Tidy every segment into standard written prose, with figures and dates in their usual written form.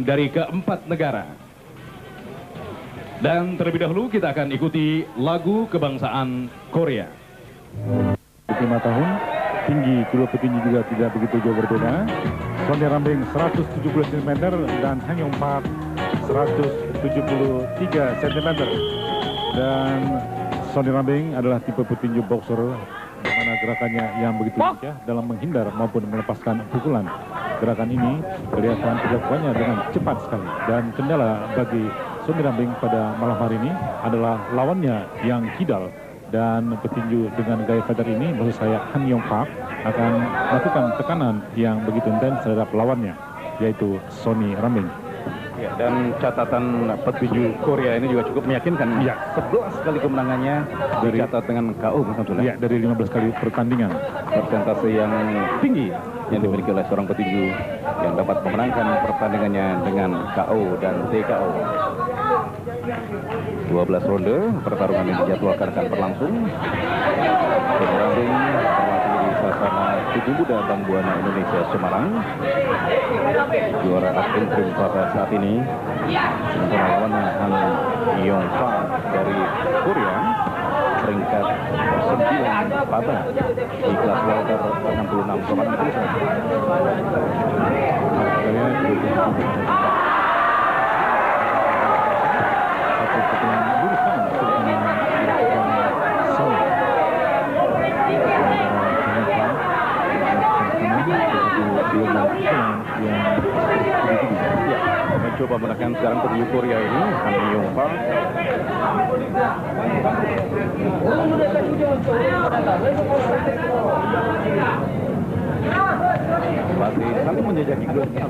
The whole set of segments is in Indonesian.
dari keempat negara. Dan terlebih dahulu kita akan ikuti lagu kebangsaan Korea. 5 tahun, tinggi kedua petinju juga tidak begitu jauh berbeda. Sonny Rambing 170 cm dan Han Yong Park 173 cm. Dan Sonny Rambing adalah tipe petinju boxer di mana gerakannya yang begitu lincah dalam menghindar maupun melepaskan pukulan. Gerakan ini kelihatan dilakukannya dengan cepat sekali. Dan kendala bagi Sonny Rambing pada malam hari ini adalah lawannya yang kidal. Dan petinju dengan gaya fighter ini, maksud saya Han Yong Park, akan melakukan tekanan yang begitu intens terhadap lawannya, yaitu Sonny Rambing. Ya, dan catatan petinju Korea ini juga cukup meyakinkan. Ya. 11 kali kemenangannya dicatat dengan KO. Ya, dari 15 kali pertandingan. Persentase yang tinggi yang dimiliki oleh seorang petinju yang dapat memenangkan pertandingannya dengan KO dan TKO. 12 ronde pertarungan yang dijadwalkan akan berlangsung. Sonny Rambing terlatih di Sasana Tugu Muda Bambuana Indonesia Semarang, juara interim pada saat ini. Sementara lawannya Han Yong Park dari Korea, peringkat 9 PABA di kelas welter 66,6 kg. Mencoba menekan sekarang petinju Korea ini, Han Yong Park. Masih saling menjajaki kedua tim.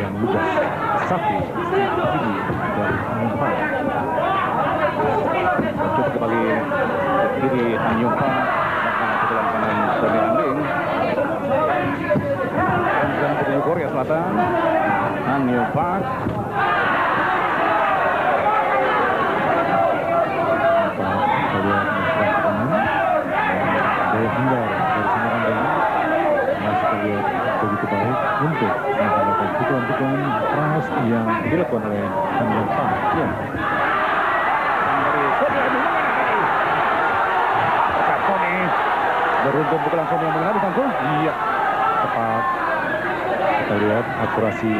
Yang lugas sakti tinggi dari Han Yong Park. Coba kembali ke kiri Han Yong Park, melakukan pukulan kanan Sonny Rambing. Dan petinju Korea Selatan, Han Yong Park. Daya hindar dari Sonny Rambing masih terlihat begitu baik untuk melakukan pukulan-pukulan keras yang dilakukan oleh Han Yong Park. Ya. Beruntung pukulan Sonny yang mengenai Tangku. Iya, tepat. Kita lihat akurasi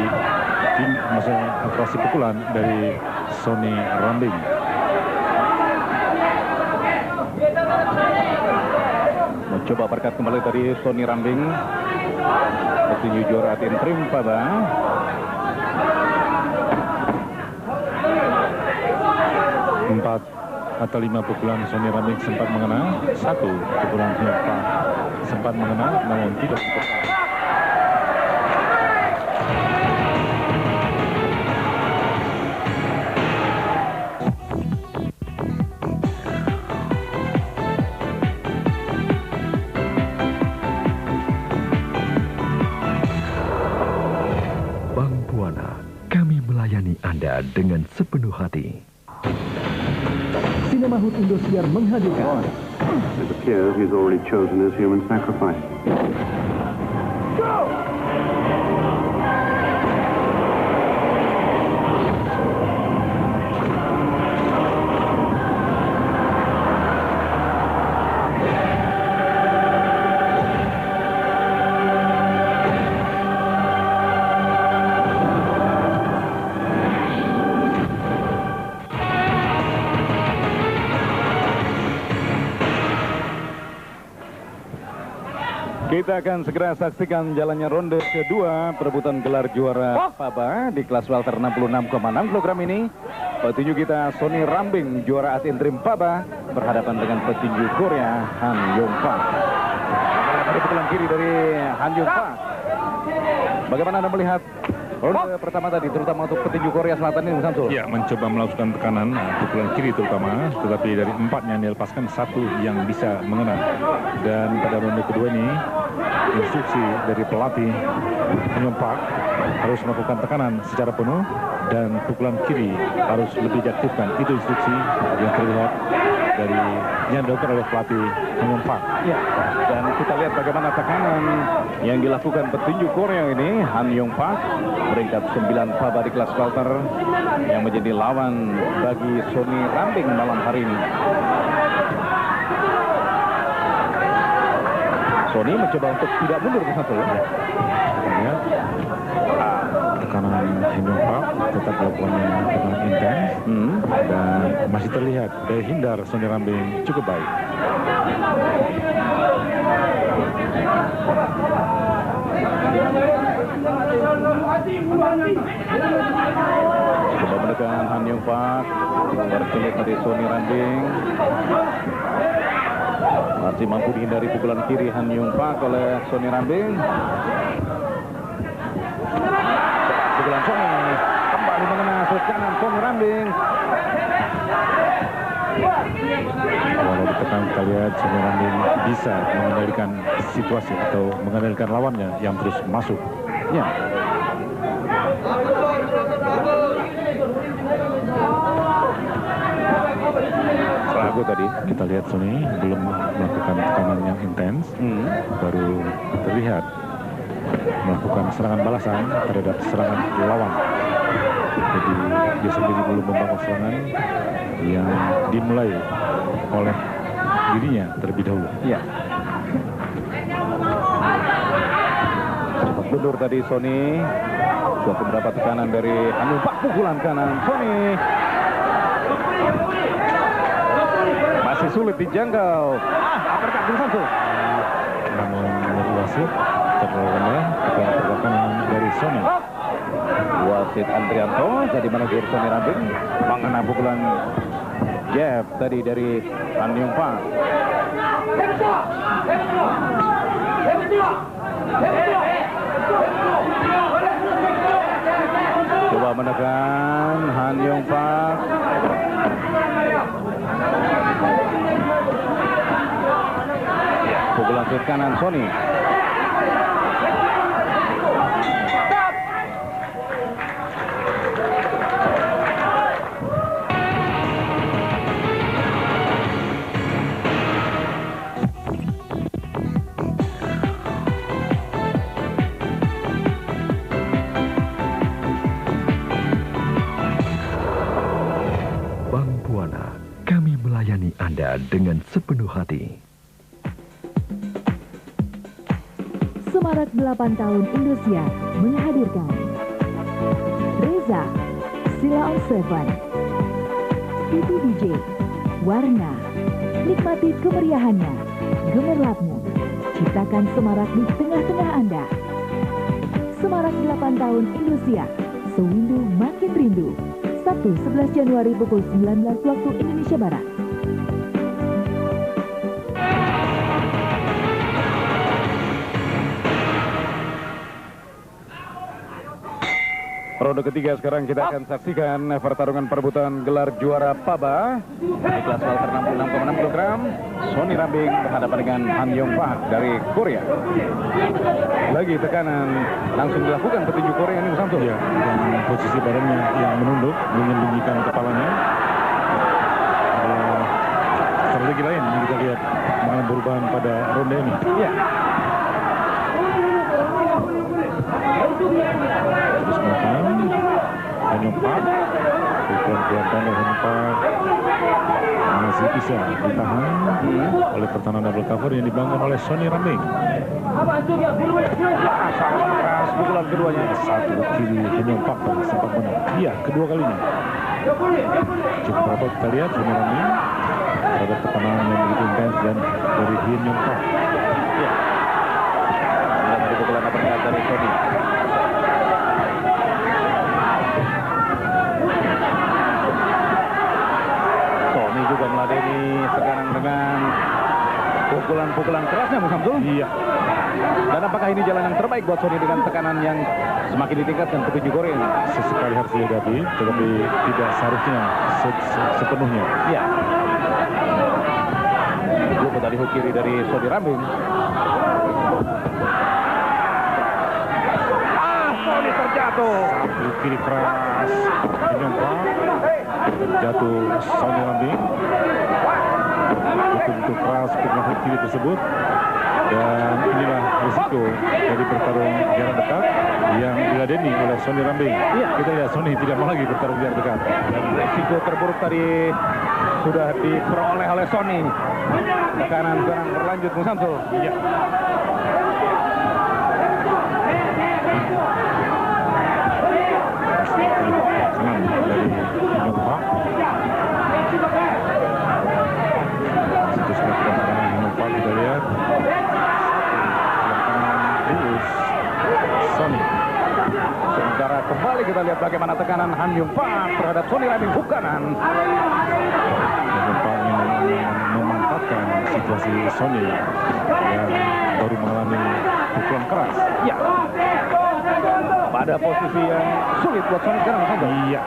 pukulan dari Sonny Rambing. Mencoba berkat kembali dari Sonny Rambing, petinju juara interim PABA. Empat atau 5 pukulan Sonny Rambing sempat mengena, 1 pukulan Han Yong Park sempat mengena, namun tidak sempat. Bambuana, kami melayani Anda dengan sepenuh hati. Cinemahut Indosiar menghadirkan. It appears he's already chosen his human sacrifice. Go! Kita akan segera saksikan jalannya ronde kedua perebutan gelar juara PABA di kelas welter 66,6 kg ini. Petinju kita Sonny Rambing, juara interim PABA, berhadapan dengan petinju Korea Han Yong Park. Ada pukulan kiri dari Han Yong Park. Bagaimana Anda melihat ronde pertama tadi, terutama untuk petinju Korea Selatan ini, Samsul? Ya, mencoba melakukan tekanan, pukulan kiri terutama, tetapi dari 4 yang dilepaskan 1 yang bisa mengena. Dan pada ronde kedua ini, instruksi dari pelatih Han Yong Park harus melakukan tekanan secara penuh dan pukulan kiri harus lebih diaktifkan. Itu instruksi yang terlihat dari yang dilakukan oleh pelatih Han Yong Pak. Ya, dan kita lihat bagaimana tekanan yang dilakukan petinju Korea ini. Han Yong Pak peringkat 9 PABA di kelas welter yang menjadi lawan bagi Sonny Rambing malam hari ini. Sonny mencoba untuk tidak mundur ke satu. Kita lihat tekanan Han Yong Pak tetap dilakukannya dengan intens dan masih terlihat daya hindar Sonny Rambing cukup baik. Coba menekan Han Yong Pak, berkelit dari Sonny Rambing. Masih mampu dihindari pukulan kiri Han Yong Pak oleh Sonny Rambing. Pukulan Sonny kembali mengenai sudut kanan Sonny Rambing. Kalau ditekan kita lihat Sonny Rambing bisa mengendalikan situasi atau mengendalikan lawannya yang terus masuk. Ya. Lagu tadi Kita lihat Sonny belum melakukan tekanan yang intens, baru terlihat melakukan serangan balasan terhadap serangan lawan. Jadi dia sendiri belum membangun serangan yang dimulai oleh dirinya terlebih dahulu. ya. Sempat mundur tadi Sonny. Suatu mendapat tekanan dari Han Yong Pak, pukulan kanan Sonny. Masih sulit dijangkau. Uppercut Bung Samsul. Namun menurut wasit terlalu perlawanan dari Sonny. Wasit Andrianto jadi manajer Sonny Rambing mengenai pukulan jab tadi dari Han Yong Pak. Coba menekan Han Yong Pak. Pukulan sudut kanan Sonny. Bang Buana, kami melayani Anda dengan sepenuh hati. Semarak 8 tahun Indosiar menghadirkan Reza, Sila on Seven, TV DJ, Warna. Nikmati kemeriahannya, gemerlapmu, ciptakan semarak di tengah-tengah Anda. Semarak 8 tahun Indosiar, sewindu makin rindu. Sabtu 11 Januari pukul 19 waktu Indonesia Barat. Ronde ketiga sekarang kita akan saksikan pertarungan perebutan gelar juara PABA di kelas welter 66,6 kg. Sonny Rambing berhadapan dengan Han Yong Pak dari Korea. Lagi tekanan langsung dilakukan petinju Korea ini Samsul. Ya, dan posisi badannya yang menunduk menyembunyikan kepalanya. Strategi lain yang kita lihat mengalami perubahan pada ronde ini. Ya. Terus menekan Han Yong Pak, pukulan kelihatan dari Han Yong Pak masih bisa ditahan oleh pertahanan double cover yang dibangun oleh Sonny Rambing. Keras pukulan keduanya. Satu kiri Han Yong Pak sempat menang. Iya, kedua kalinya. Cukup rapat kita lihat Sonny Rambing terhadap tekanan yang begitu intens dan dari Han Yong Pak. Ya. Dan dari pukulan uppercut dari Sonny. Sonny juga meladeni sekarang dengan pukulan-pukulan kerasnya Bung Samsul. Iya. Dan apakah ini jalan yang terbaik buat Sonny dengan tekanan yang semakin ditingkatkan petinju Korea ini? Sesekali harus dihadapi, tetapi tidak seharusnya sepenuhnya. Ya. Lupa tadi hook kiri dari Sonny Rambing. Sony terjatuh. Satu kiri keras. Menyompak. Jatuh Sony Rambing. Betul-betul keras pukulan kiri tersebut. Dan inilah risiko dari bertarung jarak dekat yang diladeni oleh Sony Rambing. Iya. Kita lihat Sony tidak mau lagi bertarung jarak dekat. Dan risiko terburuk tadi sudah diperoleh oleh Sony. Tekanan sekarang berlanjut, Bung Samsul. Iya. Kanan dari Menyompak. Situs melakukan serangan Menyompak, kita lihat. Lurus Sony. Sementara kembali kita lihat bagaimana tekanan Han Yung Pak terhadap Sony Rambing hook kanan. Menyompak memanfaatkan situasi Sony yang baru mengalami pukulan keras. Ya. Pada posisi yang sulit buat Sony sekarang, Bung Samsul. Iya,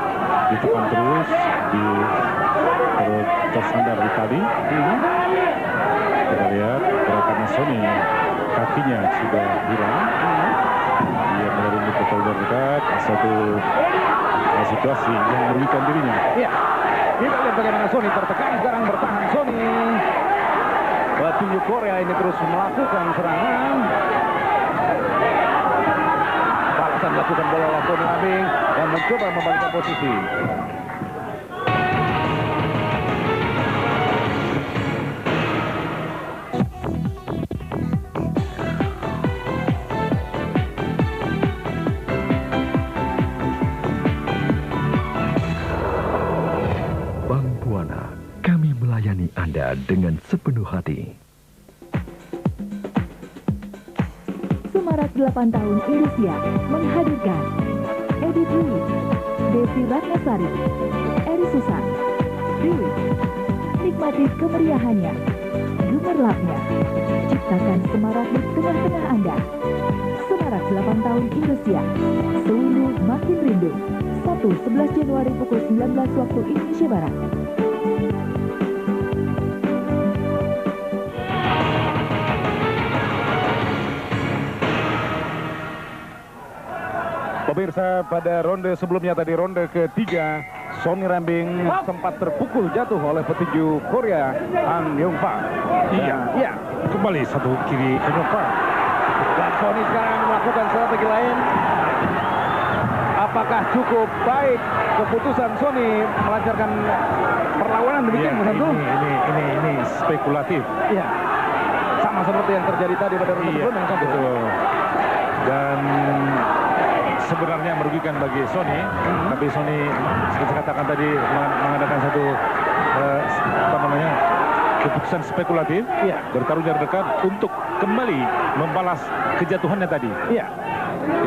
ditekan terus di perut tersandar di tali. Kita lihat gerakan Sony, kakinya sudah hilang. Dia melalui pukulan dari dekat, satu situasi yang merugikan dirinya. Iya. Kita lihat bagaimana Sony tertekan sekarang, bertahan Sony. Petinju Korea ini terus melakukan serangan. Balasan dilakukan bola oleh Sony Rambing dan mencoba membalikkan posisi. Bang Buana, kami melayani Anda dengan sepenuh hati. Semarak 8 tahun Indonesia menghadirkan Edith Louis, Desi Ratnasari, Eri Susan, Dewi. Nikmati kemeriahannya, gemerlapnya, ciptakan semarak di tengah-tengah Anda. Semarak 8 tahun Indonesia, selalu makin rindu. Sabtu 11 Januari pukul 19 waktu Indonesia Barat. Pemirsa, pada ronde sebelumnya tadi, ronde ketiga, Sony Rambing sempat terpukul jatuh oleh petinju Korea Han Yung Pak. Iya. Kembali satu kiri Menyompak. Dan Sony sekarang melakukan strategi lain. Apakah cukup baik keputusan Sony melancarkan perlawanan demikian, Bung Samsul? Ini spekulatif. Iya. Sama seperti yang terjadi tadi pada ronde sebelumnya, Bung Samsul. Betul. Dan sebenarnya merugikan bagi Sony, tapi Sony seperti saya katakan tadi mengadakan satu keputusan spekulatif, bertarung jarak dekat untuk kembali membalas kejatuhannya tadi. Iya.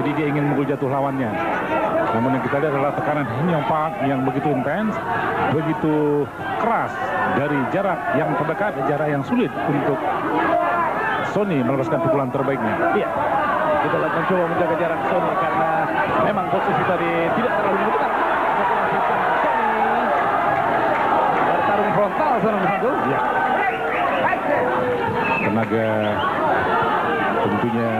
Jadi dia ingin memukul jatuh lawannya. Namun yang kita lihat adalah tekanan Menyompak yang begitu intens, begitu keras dari jarak yang terdekat, jarak yang sulit untuk Sony melepaskan pukulan terbaiknya. Iya. Kita mencoba menjaga jarak Sony karena memang posisi tadi tidak terlalu menentukan. Sony bertarung frontal sekarang, Bung Samsul. Ya. Tenaga tentunya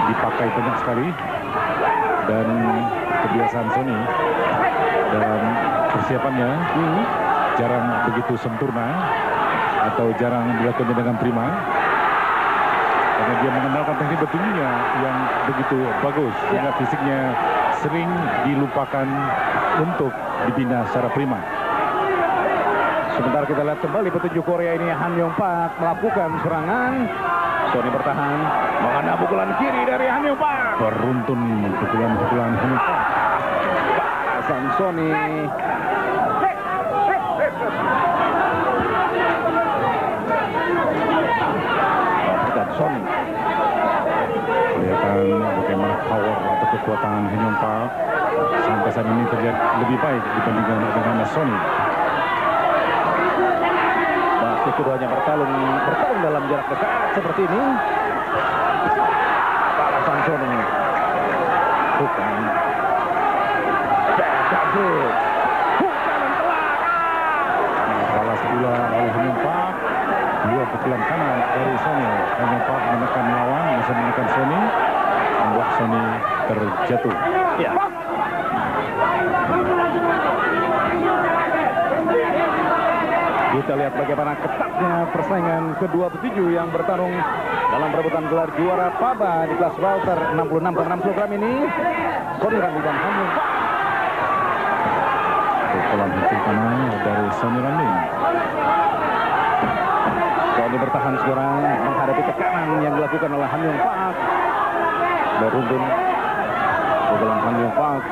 dipakai banyak sekali dan kebiasaan Sony dan persiapannya jarang begitu sempurna atau jarang dilakukan dengan prima. Karena dia mengandalkan teknik bertinjunya yang begitu bagus, sehingga fisiknya sering dilupakan untuk dibina secara prima. Sebentar kita lihat kembali petinju Korea ini, Han Yung Pak melakukan serangan. Sony bertahan, mengena pukulan kiri dari Han Yung Pak. Beruntun pukulan Han Yung Pak. Balasan Sony. Sony. Kelihatan bagaimana power atau kekuatan Han Yung Pak sampai saat ini terlihat lebih baik dibandingkan dengan Sony. Masih keduanya bertarung dalam jarak dekat seperti ini. Balasan Sony. Bukan. Jabrik. Balas pula oleh Han Yung Pak. Dua pukulan kanan dari Sony. Han Yung Pak menekan lawan, bisa menekan Sony, membuat jatuh. Ya. Kita lihat bagaimana ketatnya persaingan kedua petinju yang bertarung dalam perebutan gelar juara PABA di kelas welter 66,6 kg ini. Sony Rambing dan Hanyung Pak. Pukulan pertama dari Sony Rambing. Sony bertahan sekarang menghadapi tekanan yang dilakukan oleh Hanyung Pak. Beruntun pukulan Hanyung Pak.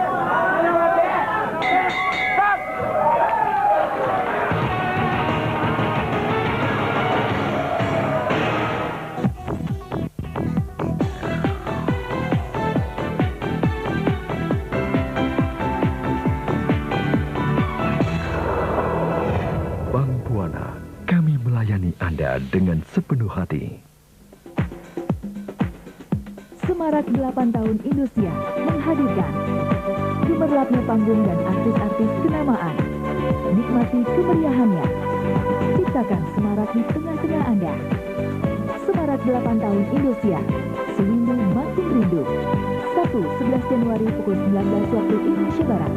Kami melayani Anda dengan sepenuh hati. Semarak 8 tahun Indosiar menghadirkan gemerlapnya panggung dan artis-artis kenamaan. Nikmati kemeriahannya. Ciptakan semarak di tengah-tengah Anda. Semarak 8 tahun Indosiar. Sewindu makin rindu. 1-11 Januari pukul 19 waktu Indonesia Barat.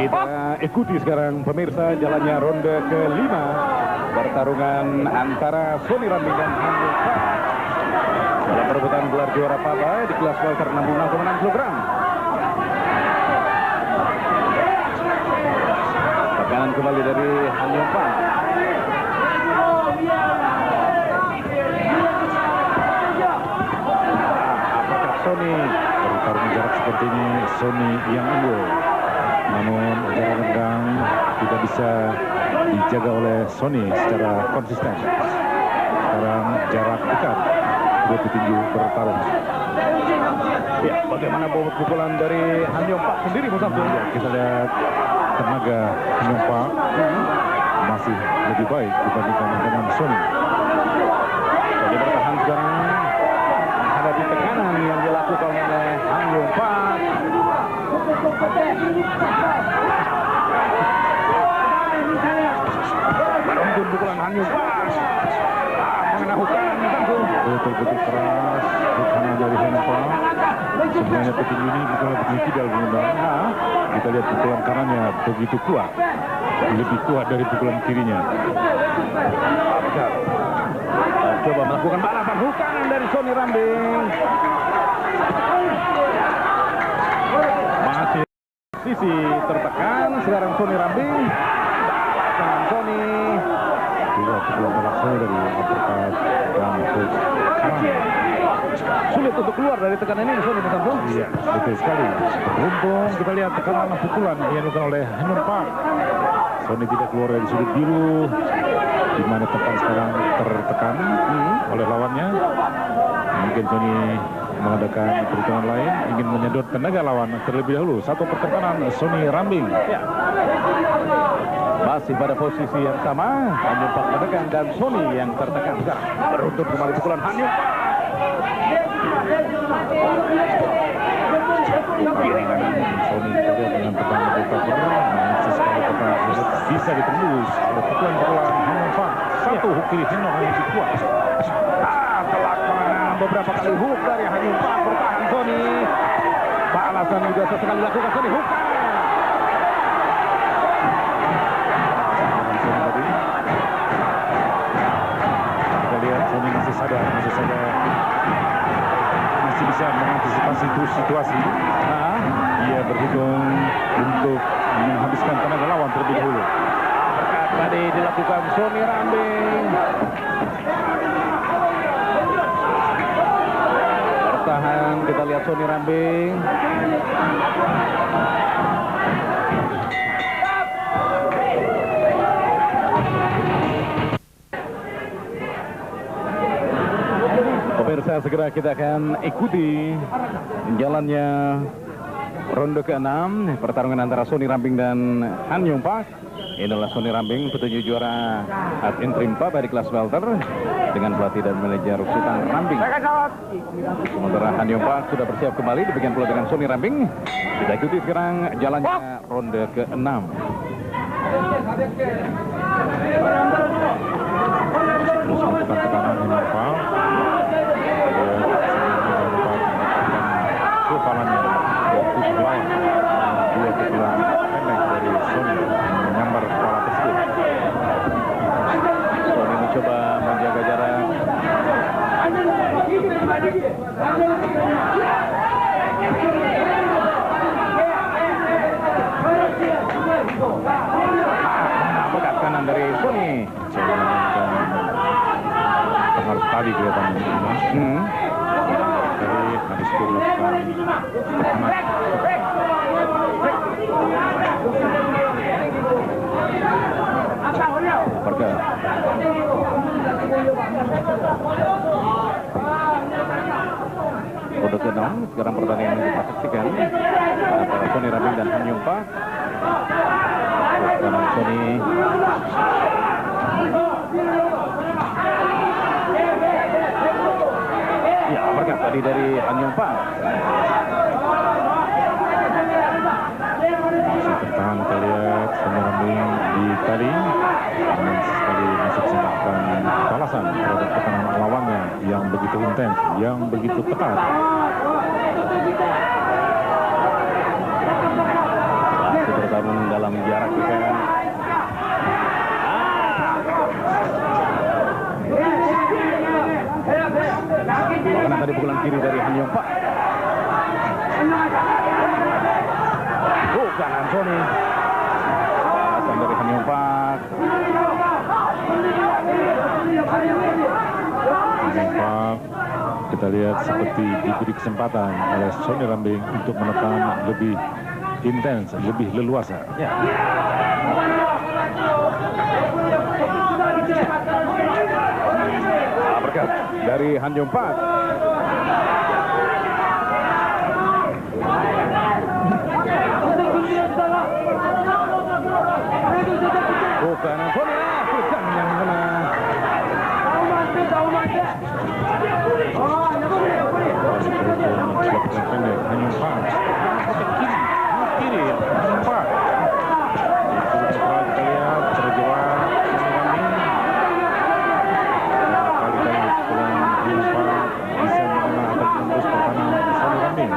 Kita ikuti sekarang pemirsa jalannya ronde kelima pertarungan antara Sony Rambing dan Hanyung Pak dalam perebutan gelar juara PABA di kelas welter 66,6 kg. Tekanan kembali dari Hanyung Pak. Apakah Sony Bertarung jarak seperti ini, Sony yang unggul. Namun jarak renggang tidak bisa dijaga oleh Sony secara konsisten. Sekarang jarak dekat dua petinju bertarung. Ya, bagaimana bobot pukulan dari Hanyung Pak sendiri, Musafir? Ya, kita lihat tenaga Hanyung Pak masih lebih baik dibandingkan dengan Sony. Jadi bertahan sekarang menghadapi tekanan yang dilakukan oleh Hanyung Pak. Meruntun pukulan Hanyung Pak. Mengenai hukuman Betul-betul keras hukuman dari Hanyung Pak. Sebenarnya petinju ini bukanlah petinju kidal, Bunda. Kita lihat pukulan kanannya begitu kuat, lebih kuat dari pukulan kirinya. Coba melakukan balasan hukuman dari Sony Rambing. Masih sisi tertekan sekarang Sony Rambing. Balasan Sony. Juga pukulan terlaksana dari uppercut dan hook kanan. Sulit untuk keluar dari tekanan ini, Sony Musafir. Iya, betul sekali. Beruntung kita lihat tekanan pukulan yang dilakukan oleh Hanyung Pak. Sony tidak keluar dari sudut biru, di mana tempat sekarang tertekan oleh lawannya. Mungkin Sony mengadakan perhitungan lain, ingin menyedot tenaga lawan terlebih dahulu. Satu pertekanan Sony Rambing. Ya. Masih pada posisi yang sama, Hanyung Pak menekan dan Sony yang tertekan sekarang. Beruntun kembali pukulan Hanyung Pak. Kiri kanan Sony kita lihat dengan tekanan buka berat, masih sekali tekanan bisa ditembus oleh pukulan-pukulan Hanyung Pak. Satu hook kiri Hanyung yang lebih kuat. Telak beberapa kali hook dari Hanyung Pak, bertahan Sony. Balasan juga sesekali dilakukan Sony, hook. Kita lihat Sony masih sadar, masih bisa mengantisipasi situasi. Dia berhitung untuk menghabiskan tenaga lawan terlebih dahulu. Tadi dilakukan Sony Rambing. Bertahan, kita lihat Sony Rambing. Pemirsa, segera kita akan ikuti jalannya ronde ke-6, pertarungan antara Sony Rambing dan Han Yong Pak. Inilah Sony Rambing, petinju juara Ad Interim Paba di kelas welter dengan pelatih dan manajer Sultan Rambing. Sementara Han Yong Pak sudah bersiap kembali, demikian pula dengan Sony Rambing. Kita ikuti sekarang jalannya ronde ke-6. Terus melakukan tekanan Yong Pak. Kepalannya pukulan, dua pukulan pendek dari Sony menyambar kepala tersebut. Sony mencoba menjaga jarak. Bekat kanan dari Sony. Harus tadi kelihatannya. Dari habis itu melakukan Berkat. Ronde ke-6, sekarang pertandingan yang kita saksikan antara Sony Rambing dan Han Yong Pak. Kanan Sony. Ya, berkat tadi dari Han Yong Pak. masih tertahan, kita lihat Sony Rambing di tali dan sekali masih kesempatan balasan terhadap tekanan lawannya yang begitu intens, yang begitu ketat. Masih bertarung dalam jarak dekat. Karena tadi pukulan kiri dari Han Yong Pak. Kanan Sony. Balasan dari Han Yong Pak. Pak, kita lihat seperti diberi kesempatan oleh Sony Rambing untuk menekan lebih intens, lebih leluasa. Ya. Berkat dari Han Yong Pak. Kanan Sony, bukan yang kena. Melakukan pendek, hanya Pak. Kiri, Pak. Kita lihat terjebak Sony Rambing. Kali pukulan Pak bisa mengenai atau tembus pertahanan Sony Rambing.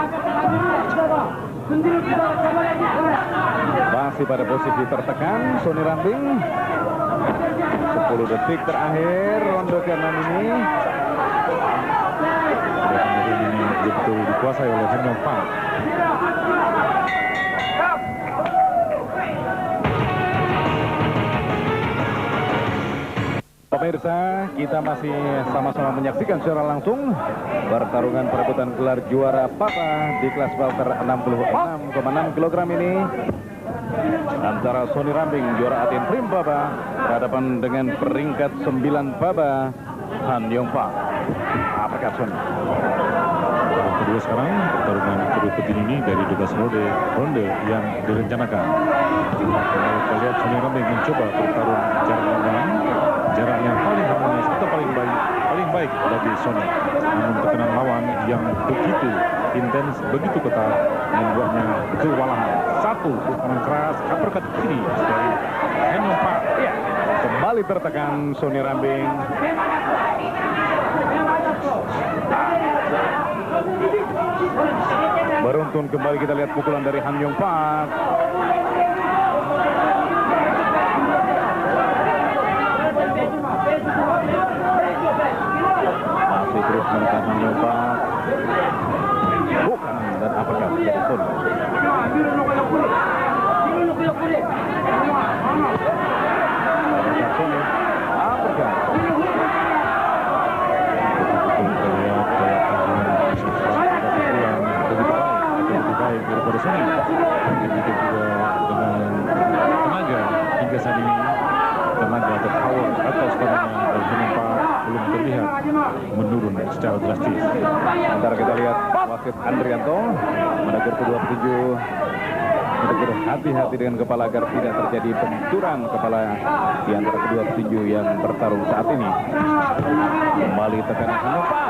Masih pada posisi tertekan Sony Rambing. 10 detik terakhir ronde ke-6 ini. Ini betul dikuasai oleh Han Yong Pak. Pemirsa, kita masih sama-sama menyaksikan secara langsung pertarungan perebutan gelar juara Papa di kelas welter 66,6 kg ini antara Sony Rambing juara Ad Interim Paba berhadapan dengan peringkat 9 Paba Han Yong Pak. Berkat Sony. Kedua sekarang pertarungan kedua petinju ini dari 12 ronde yang direncanakan. Kita lihat Sony Rambing mencoba bertarung jarak yang paling harmonis atau paling baik bagi Sony. Namun tekanan lawan yang begitu intens, begitu ketat membuatnya kewalahan. Satu pukulan keras uppercut kiri dari Han Yong Pak. Ya, kembali tertekan Sony Rambing. Beruntun kembali kita lihat pukulan dari Han Yong Pak. Masih terus menekan Han Yong Pak. Bukan dan apakah dari Sony. Sony. Apakah? Baik daripada Sony. Begitu juga dengan tenaga hingga saat ini tenaga atau power atau stamina dari Hyun Park belum terlihat menurun secara drastis. Sementara kita lihat wasit Andrianto menegur kedua petinju, menegur hati-hati dengan kepala agar tidak terjadi benturan kepala di antara kedua petinju yang bertarung saat ini. Kembali tekanan Hanopa.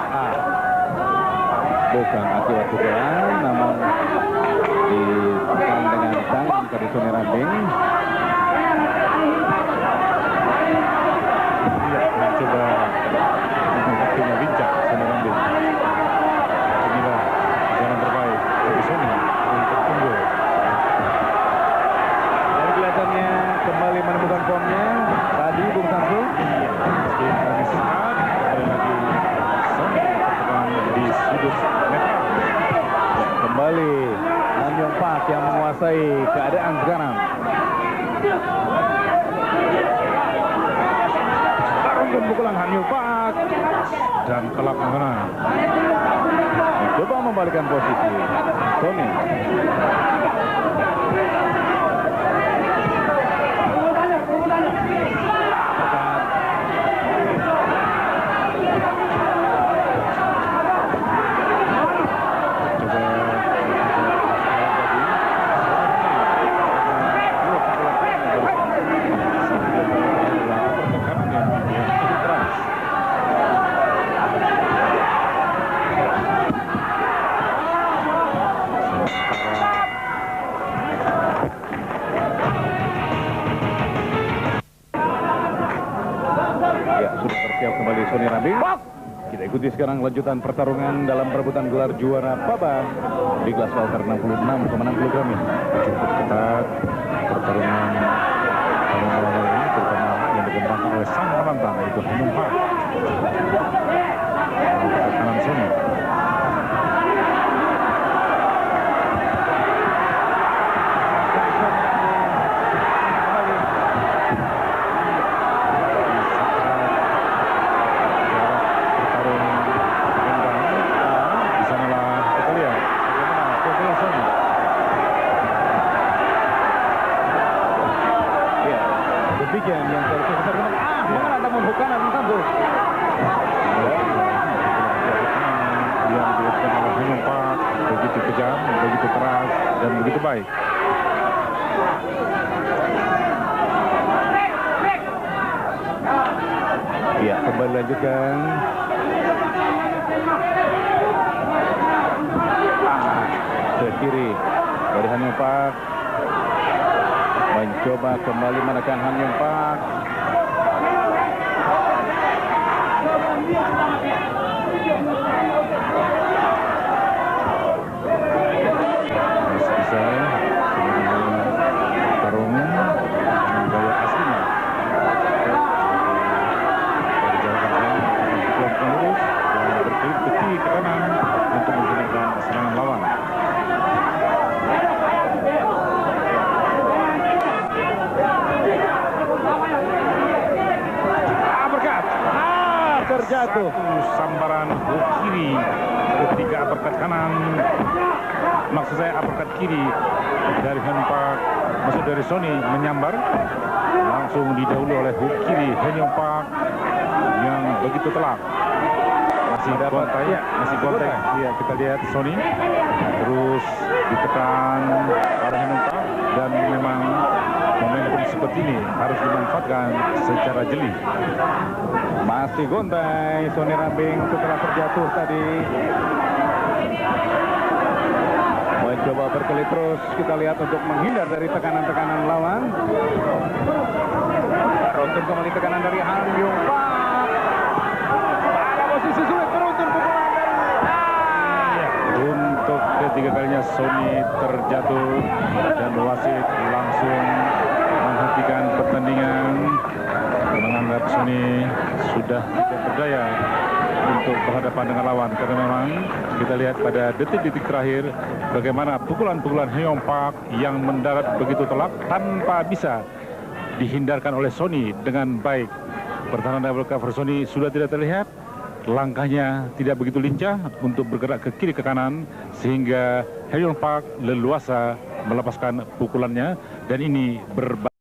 Bukan akibat pukulan, namun ditekan dengan tangan dari Sony Rambing. Mencoba waktunya lincah Sony Rambing. Inilah jalan terbaik bagi Sony untuk unggul. Dan kelihatannya kembali menemukan formnya tadi Bung Samsul. Meski kami sehat, kembali lagi Sony tertekan di sudut netral. Kembali Han Yong Pak yang menguasai keadaan sekarang. Tarungkan pukulan Han Yong Pak Dan telak mengenai. coba membalikkan posisi Sony. Sudah bersiap kembali Sony Rambing. Kita ikuti sekarang lanjutan pertarungan dalam perebutan gelar juara PABA di kelas welter 66,6 kg. Cukup ketat pertarungan awal ini, terutama yang dikembangkan oleh sang penantang yaitu Han Yong Pak. Kanan Sony. Demikian yang seharusnya kita gunakan. Mana namun hukanan Samsul. Yang dilakukan oleh Han Yong Pak begitu kejam, begitu keras, dan begitu baik. Ya, kembali lanjutkan. Ke kiri dari Han Yong Pak. Mencoba kembali menekan Han Yong Pak. Bisa pertarungan dengan gaya aslinya. Dari jalan kanan, kelompok lurus dan berkelip ke kiri ke kanan untuk menggunakan serangan lawan. Terjatuh. Satu sambaran hook kiri, ketiga uppercut kanan. Maksud saya uppercut kiri dari Han Park, maksud dari Sony menyambar, langsung didahului oleh hook kiri Han Yong Pak yang begitu telak. Masih kontak, masih kontak. Ya, kita lihat Sony terus ditekan oleh Han Yong Pak dan memang momentum seperti ini harus dimanfaatkan secara jeli. Masih gontai Sony Rambing setelah terjatuh tadi. Mencoba berkelit terus, kita lihat untuk menghindar dari tekanan-tekanan lawan. Beruntun kembali tekanan dari Han Yong Pak. Pada posisi sulit, beruntun pukulan dari Untuk ketiga kalinya Sony terjatuh dan wasit langsung menghentikan pertandingan, menganggap Sony sudah tidak berdaya untuk berhadapan dengan lawan, karena memang kita lihat pada detik-detik terakhir bagaimana pukulan-pukulan Han Yong Pak yang mendarat begitu telak tanpa bisa dihindarkan oleh Sony dengan baik. Pertahanan double cover Sony sudah tidak terlihat, langkahnya tidak begitu lincah untuk bergerak ke kiri ke kanan, sehingga Han Yong Pak leluasa melepaskan pukulannya, dan ini berbahaya.